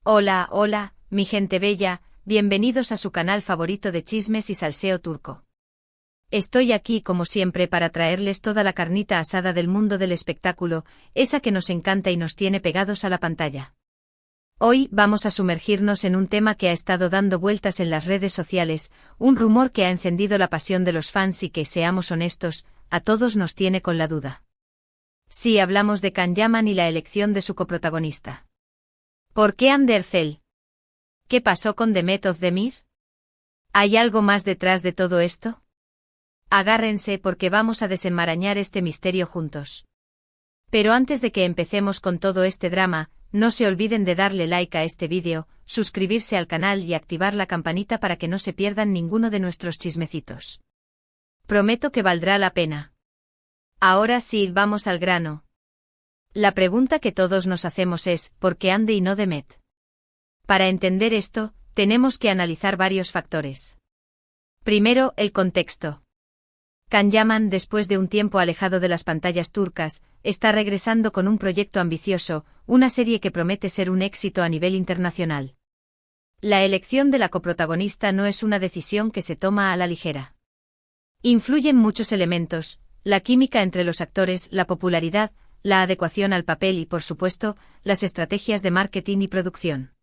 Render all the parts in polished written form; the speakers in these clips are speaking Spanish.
Hola, hola, mi gente bella, bienvenidos a su canal favorito de chismes y salseo turco. Estoy aquí como siempre para traerles toda la carnita asada del mundo del espectáculo, esa que nos encanta y nos tiene pegados a la pantalla. Hoy vamos a sumergirnos en un tema que ha estado dando vueltas en las redes sociales, un rumor que ha encendido la pasión de los fans y que, seamos honestos, a todos nos tiene con la duda. Sí, hablamos de Can Yaman y la elección de su coprotagonista. ¿Por qué Hande Erçel? ¿Qué pasó con Demet Özdemir? ¿Hay algo más detrás de todo esto? Agárrense porque vamos a desenmarañar este misterio juntos. Pero antes de que empecemos con todo este drama, no se olviden de darle like a este vídeo, suscribirse al canal y activar la campanita para que no se pierdan ninguno de nuestros chismecitos. Prometo que valdrá la pena. Ahora sí, vamos al grano. La pregunta que todos nos hacemos es, ¿por qué Hande y no Demet? Para entender esto, tenemos que analizar varios factores. Primero, el contexto. Can Yaman, después de un tiempo alejado de las pantallas turcas, está regresando con un proyecto ambicioso, una serie que promete ser un éxito a nivel internacional. La elección de la coprotagonista no es una decisión que se toma a la ligera. Influyen muchos elementos, la química entre los actores, la popularidad, la adecuación al papel y, por supuesto, las estrategias de marketing y producción.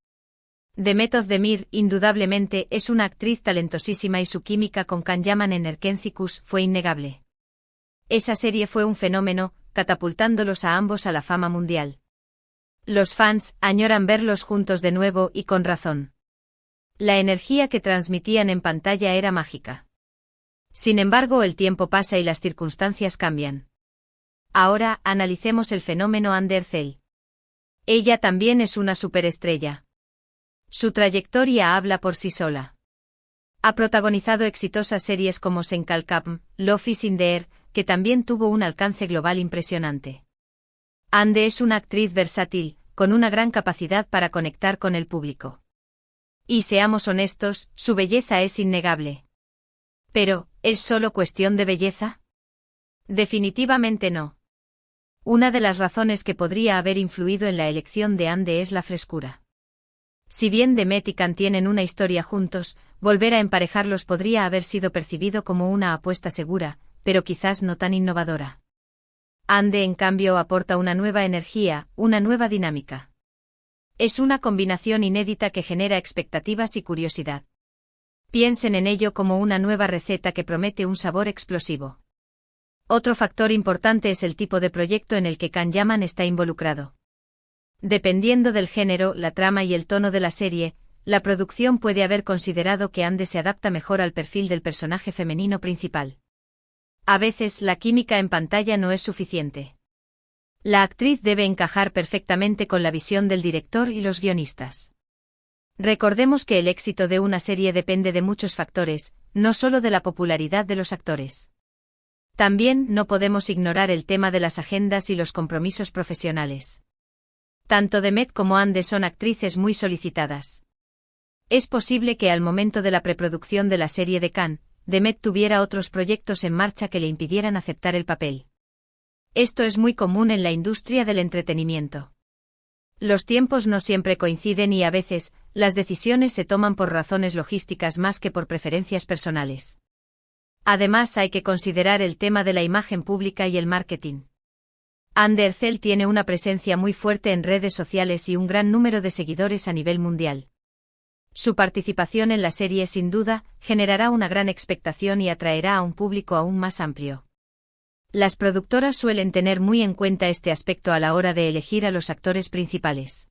Demet Özdemir, indudablemente, es una actriz talentosísima y su química con Can Yaman en Erkenci fue innegable. Esa serie fue un fenómeno, catapultándolos a ambos a la fama mundial. Los fans añoran verlos juntos de nuevo y con razón. La energía que transmitían en pantalla era mágica. Sin embargo, el tiempo pasa y las circunstancias cambian. Ahora, analicemos el fenómeno Hande Erçel. Ella también es una superestrella. Su trayectoria habla por sí sola. Ha protagonizado exitosas series como Sen Kalkam, Love is in the Air, que también tuvo un alcance global impresionante. Hande es una actriz versátil, con una gran capacidad para conectar con el público. Y seamos honestos, su belleza es innegable. Pero, ¿es solo cuestión de belleza? Definitivamente no. Una de las razones que podría haber influido en la elección de Hande es la frescura. Si bien Demet y Can tienen una historia juntos, volver a emparejarlos podría haber sido percibido como una apuesta segura, pero quizás no tan innovadora. Hande, en cambio, aporta una nueva energía, una nueva dinámica. Es una combinación inédita que genera expectativas y curiosidad. Piensen en ello como una nueva receta que promete un sabor explosivo. Otro factor importante es el tipo de proyecto en el que Can Yaman está involucrado. Dependiendo del género, la trama y el tono de la serie, la producción puede haber considerado que Hande se adapta mejor al perfil del personaje femenino principal. A veces, la química en pantalla no es suficiente. La actriz debe encajar perfectamente con la visión del director y los guionistas. Recordemos que el éxito de una serie depende de muchos factores, no solo de la popularidad de los actores. También no podemos ignorar el tema de las agendas y los compromisos profesionales. Tanto Demet como Hande son actrices muy solicitadas. Es posible que al momento de la preproducción de la serie de Can, Demet tuviera otros proyectos en marcha que le impidieran aceptar el papel. Esto es muy común en la industria del entretenimiento. Los tiempos no siempre coinciden y a veces, las decisiones se toman por razones logísticas más que por preferencias personales. Además, hay que considerar el tema de la imagen pública y el marketing. Hande Erçel tiene una presencia muy fuerte en redes sociales y un gran número de seguidores a nivel mundial. Su participación en la serie sin duda generará una gran expectación y atraerá a un público aún más amplio. Las productoras suelen tener muy en cuenta este aspecto a la hora de elegir a los actores principales.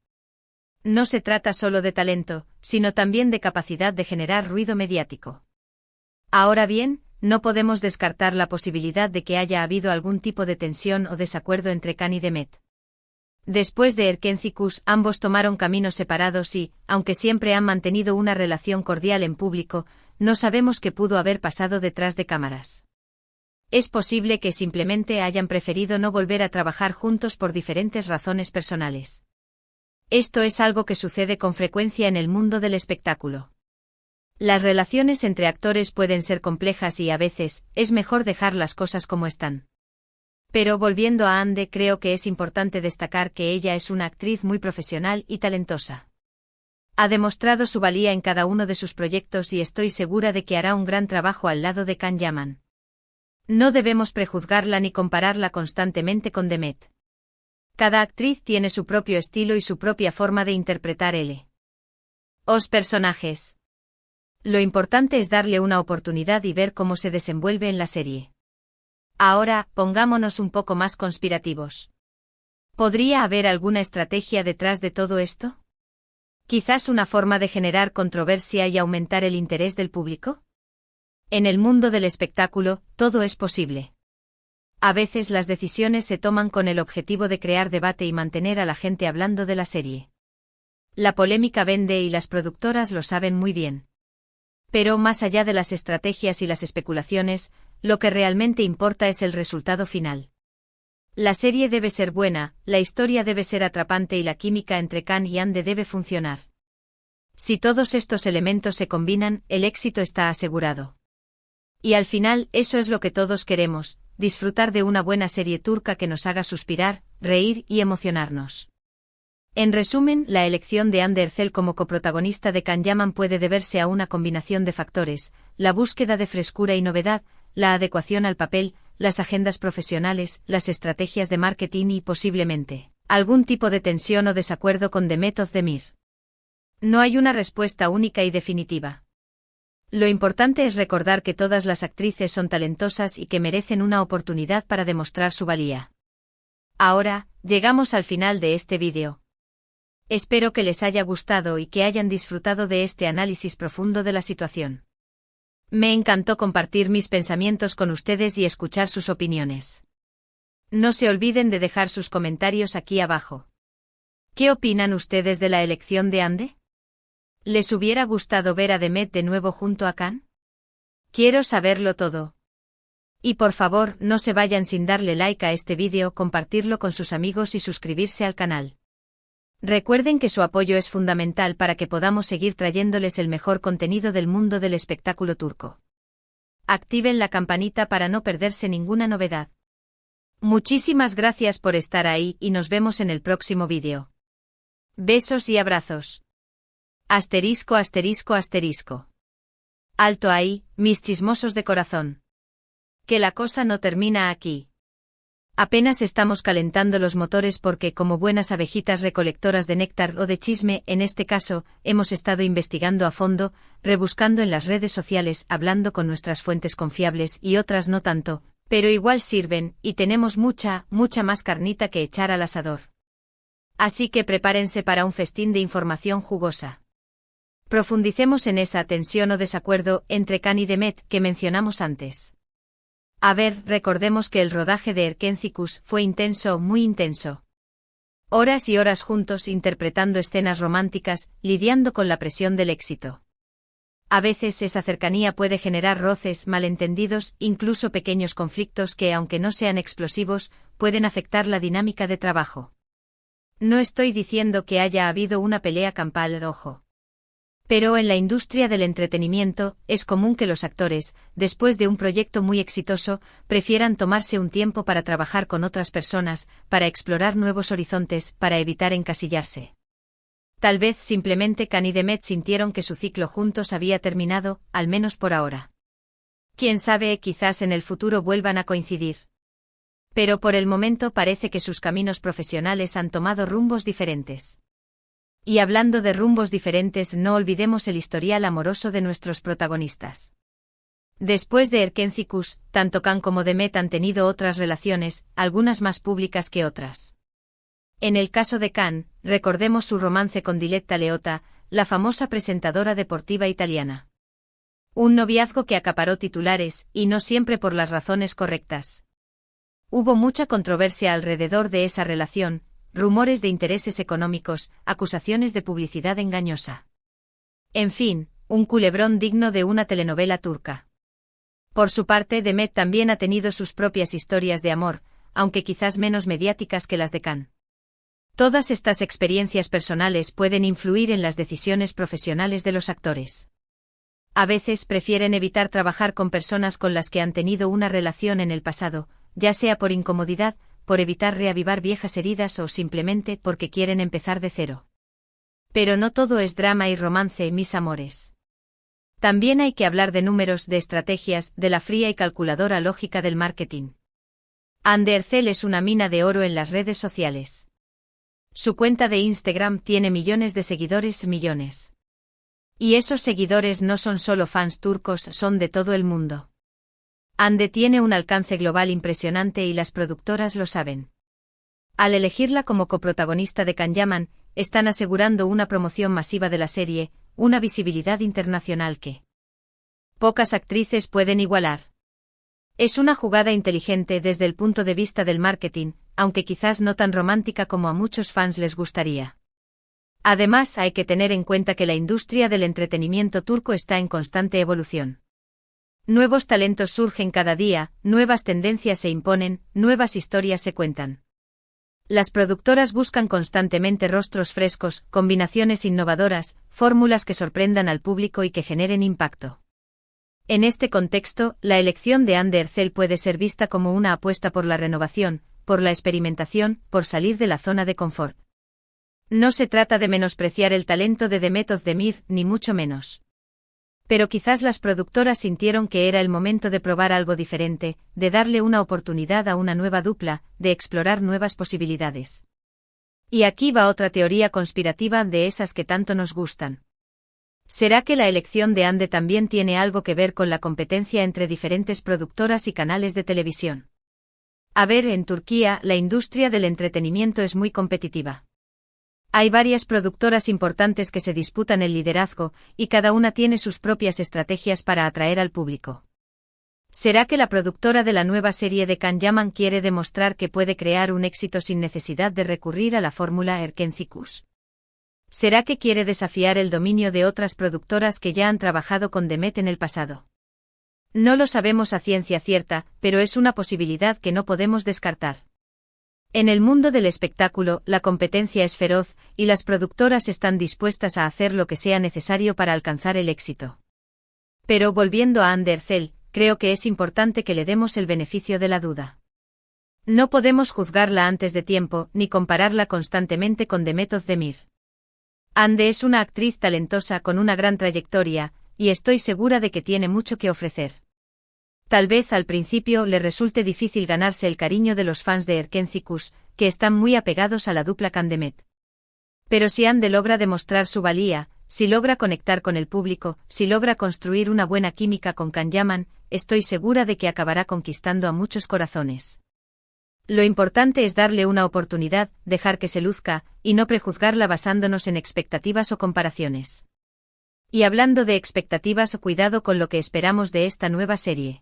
No se trata solo de talento, sino también de capacidad de generar ruido mediático. Ahora bien, no podemos descartar la posibilidad de que haya habido algún tipo de tensión o desacuerdo entre Can y Demet. Después de Erkenci, ambos tomaron caminos separados y, aunque siempre han mantenido una relación cordial en público, no sabemos qué pudo haber pasado detrás de cámaras. Es posible que simplemente hayan preferido no volver a trabajar juntos por diferentes razones personales. Esto es algo que sucede con frecuencia en el mundo del espectáculo. Las relaciones entre actores pueden ser complejas y a veces, es mejor dejar las cosas como están. Pero volviendo a Hande, creo que es importante destacar que ella es una actriz muy profesional y talentosa. Ha demostrado su valía en cada uno de sus proyectos y estoy segura de que hará un gran trabajo al lado de Can Yaman. No debemos prejuzgarla ni compararla constantemente con Demet. Cada actriz tiene su propio estilo y su propia forma de interpretar los personajes. Lo importante es darle una oportunidad y ver cómo se desenvuelve en la serie. Ahora, pongámonos un poco más conspirativos. ¿Podría haber alguna estrategia detrás de todo esto? ¿Quizás una forma de generar controversia y aumentar el interés del público? En el mundo del espectáculo, todo es posible. A veces las decisiones se toman con el objetivo de crear debate y mantener a la gente hablando de la serie. La polémica vende y las productoras lo saben muy bien. Pero más allá de las estrategias y las especulaciones, lo que realmente importa es el resultado final. La serie debe ser buena, la historia debe ser atrapante y la química entre Can y Ande debe funcionar. Si todos estos elementos se combinan, el éxito está asegurado. Y al final, eso es lo que todos queremos, disfrutar de una buena serie turca que nos haga suspirar, reír y emocionarnos. En resumen, la elección de Hande Erçel como coprotagonista de Can Yaman puede deberse a una combinación de factores: la búsqueda de frescura y novedad, la adecuación al papel, las agendas profesionales, las estrategias de marketing y, posiblemente, algún tipo de tensión o desacuerdo con Demet Özdemir. No hay una respuesta única y definitiva. Lo importante es recordar que todas las actrices son talentosas y que merecen una oportunidad para demostrar su valía. Ahora, llegamos al final de este vídeo. Espero que les haya gustado y que hayan disfrutado de este análisis profundo de la situación. Me encantó compartir mis pensamientos con ustedes y escuchar sus opiniones. No se olviden de dejar sus comentarios aquí abajo. ¿Qué opinan ustedes de la elección de Hande? ¿Les hubiera gustado ver a Demet de nuevo junto a Can? Quiero saberlo todo. Y por favor, no se vayan sin darle like a este vídeo, compartirlo con sus amigos y suscribirse al canal. Recuerden que su apoyo es fundamental para que podamos seguir trayéndoles el mejor contenido del mundo del espectáculo turco. Activen la campanita para no perderse ninguna novedad. Muchísimas gracias por estar ahí y nos vemos en el próximo vídeo. Besos y abrazos. Asterisco asterisco asterisco. Alto ahí, mis chismosos de corazón. Que la cosa no termina aquí. Apenas estamos calentando los motores porque, como buenas abejitas recolectoras de néctar o de chisme, en este caso, hemos estado investigando a fondo, rebuscando en las redes sociales, hablando con nuestras fuentes confiables y otras no tanto, pero igual sirven, y tenemos mucha más carnita que echar al asador. Así que prepárense para un festín de información jugosa. Profundicemos en esa tensión o desacuerdo entre Can y Demet que mencionamos antes. A ver, recordemos que el rodaje de Erkencikus fue intenso, muy intenso. Horas y horas juntos interpretando escenas románticas, lidiando con la presión del éxito. A veces esa cercanía puede generar roces, malentendidos, incluso pequeños conflictos que, aunque no sean explosivos, pueden afectar la dinámica de trabajo. No estoy diciendo que haya habido una pelea campal, ojo. Pero en la industria del entretenimiento, es común que los actores, después de un proyecto muy exitoso, prefieran tomarse un tiempo para trabajar con otras personas, para explorar nuevos horizontes, para evitar encasillarse. Tal vez simplemente Can y Demet sintieron que su ciclo juntos había terminado, al menos por ahora. Quién sabe, quizás en el futuro vuelvan a coincidir. Pero por el momento parece que sus caminos profesionales han tomado rumbos diferentes. Y hablando de rumbos diferentes, no olvidemos el historial amoroso de nuestros protagonistas. Después de Erkencikus, tanto Can como Demet han tenido otras relaciones, algunas más públicas que otras. En el caso de Can, recordemos su romance con Diletta Leotta, la famosa presentadora deportiva italiana. Un noviazgo que acaparó titulares, y no siempre por las razones correctas. Hubo mucha controversia alrededor de esa relación, rumores de intereses económicos, acusaciones de publicidad engañosa. En fin, un culebrón digno de una telenovela turca. Por su parte, Demet también ha tenido sus propias historias de amor, aunque quizás menos mediáticas que las de Can. Todas estas experiencias personales pueden influir en las decisiones profesionales de los actores. A veces prefieren evitar trabajar con personas con las que han tenido una relación en el pasado, ya sea por incomodidad, por evitar reavivar viejas heridas o simplemente porque quieren empezar de cero. Pero no todo es drama y romance, mis amores. También hay que hablar de números, de estrategias, de la fría y calculadora lógica del marketing. Andy Herzel es una mina de oro en las redes sociales. Su cuenta de Instagram tiene millones de seguidores, millones. Y esos seguidores no son solo fans turcos, son de todo el mundo. Hande tiene un alcance global impresionante y las productoras lo saben. Al elegirla como coprotagonista de Can Yaman, están asegurando una promoción masiva de la serie, una visibilidad internacional que pocas actrices pueden igualar. Es una jugada inteligente desde el punto de vista del marketing, aunque quizás no tan romántica como a muchos fans les gustaría. Además, hay que tener en cuenta que la industria del entretenimiento turco está en constante evolución. Nuevos talentos surgen cada día, nuevas tendencias se imponen, nuevas historias se cuentan. Las productoras buscan constantemente rostros frescos, combinaciones innovadoras, fórmulas que sorprendan al público y que generen impacto. En este contexto, la elección de Hande Erçel puede ser vista como una apuesta por la renovación, por la experimentación, por salir de la zona de confort. No se trata de menospreciar el talento de Demet Özdemir, ni mucho menos. Pero quizás las productoras sintieron que era el momento de probar algo diferente, de darle una oportunidad a una nueva dupla, de explorar nuevas posibilidades. Y aquí va otra teoría conspirativa de esas que tanto nos gustan. ¿Será que la elección de Hande también tiene algo que ver con la competencia entre diferentes productoras y canales de televisión? A ver, en Turquía, la industria del entretenimiento es muy competitiva. Hay varias productoras importantes que se disputan el liderazgo, y cada una tiene sus propias estrategias para atraer al público. ¿Será que la productora de la nueva serie de Can Yaman quiere demostrar que puede crear un éxito sin necesidad de recurrir a la fórmula Erkencikus? ¿Será que quiere desafiar el dominio de otras productoras que ya han trabajado con Demet en el pasado? No lo sabemos a ciencia cierta, pero es una posibilidad que no podemos descartar. En el mundo del espectáculo, la competencia es feroz, y las productoras están dispuestas a hacer lo que sea necesario para alcanzar el éxito. Pero volviendo a Hande Erçel, creo que es importante que le demos el beneficio de la duda. No podemos juzgarla antes de tiempo, ni compararla constantemente con Demet Özdemir. Hande es una actriz talentosa con una gran trayectoria, y estoy segura de que tiene mucho que ofrecer. Tal vez al principio le resulte difícil ganarse el cariño de los fans de Erkencikus, que están muy apegados a la dupla Can Demet. Pero si Hande logra demostrar su valía, si logra conectar con el público, si logra construir una buena química con Can Yaman, estoy segura de que acabará conquistando a muchos corazones. Lo importante es darle una oportunidad, dejar que se luzca, y no prejuzgarla basándonos en expectativas o comparaciones. Y hablando de expectativas, cuidado con lo que esperamos de esta nueva serie.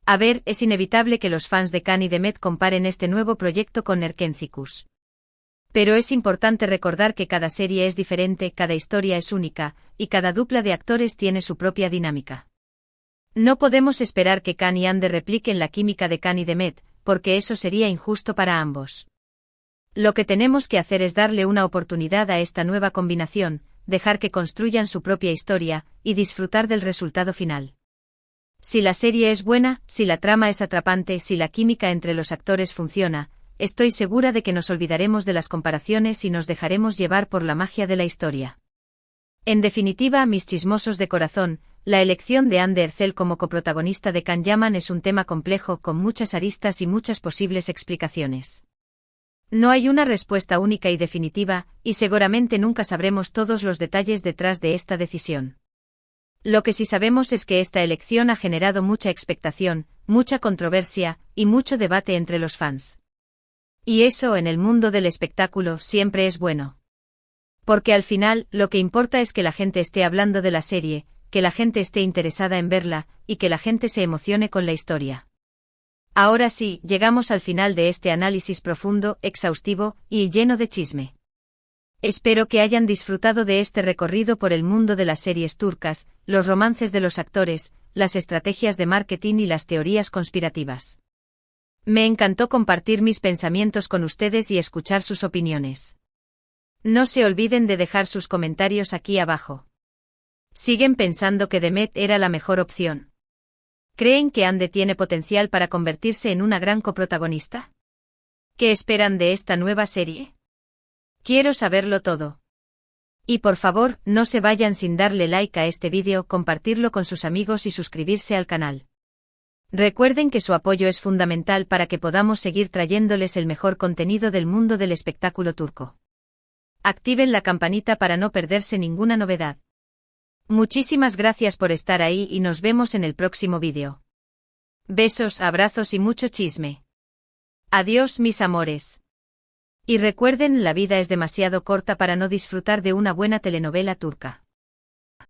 A ver, es inevitable que los fans de Can y Demet comparen este nuevo proyecto con Erkencikus. Pero es importante recordar que cada serie es diferente, cada historia es única, y cada dupla de actores tiene su propia dinámica. No podemos esperar que Can y Hande repliquen la química de Can y Demet, porque eso sería injusto para ambos. Lo que tenemos que hacer es darle una oportunidad a esta nueva combinación, dejar que construyan su propia historia, y disfrutar del resultado final. Si la serie es buena, si la trama es atrapante, si la química entre los actores funciona, estoy segura de que nos olvidaremos de las comparaciones y nos dejaremos llevar por la magia de la historia. En definitiva, mis chismosos de corazón, la elección de Hande Erçel como coprotagonista de Can Yaman es un tema complejo con muchas aristas y muchas posibles explicaciones. No hay una respuesta única y definitiva, y seguramente nunca sabremos todos los detalles detrás de esta decisión. Lo que sí sabemos es que esta elección ha generado mucha expectación, mucha controversia, y mucho debate entre los fans. Y eso en el mundo del espectáculo siempre es bueno. Porque al final, lo que importa es que la gente esté hablando de la serie, que la gente esté interesada en verla, y que la gente se emocione con la historia. Ahora sí, llegamos al final de este análisis profundo, exhaustivo, y lleno de chisme. Espero que hayan disfrutado de este recorrido por el mundo de las series turcas, los romances de los actores, las estrategias de marketing y las teorías conspirativas. Me encantó compartir mis pensamientos con ustedes y escuchar sus opiniones. No se olviden de dejar sus comentarios aquí abajo. ¿Siguen pensando que Demet era la mejor opción? ¿Creen que Hande tiene potencial para convertirse en una gran coprotagonista? ¿Qué esperan de esta nueva serie? Quiero saberlo todo. Y por favor, no se vayan sin darle like a este vídeo, compartirlo con sus amigos y suscribirse al canal. Recuerden que su apoyo es fundamental para que podamos seguir trayéndoles el mejor contenido del mundo del espectáculo turco. Activen la campanita para no perderse ninguna novedad. Muchísimas gracias por estar ahí y nos vemos en el próximo vídeo. Besos, abrazos y mucho chisme. Adiós, mis amores. Y recuerden, la vida es demasiado corta para no disfrutar de una buena telenovela turca.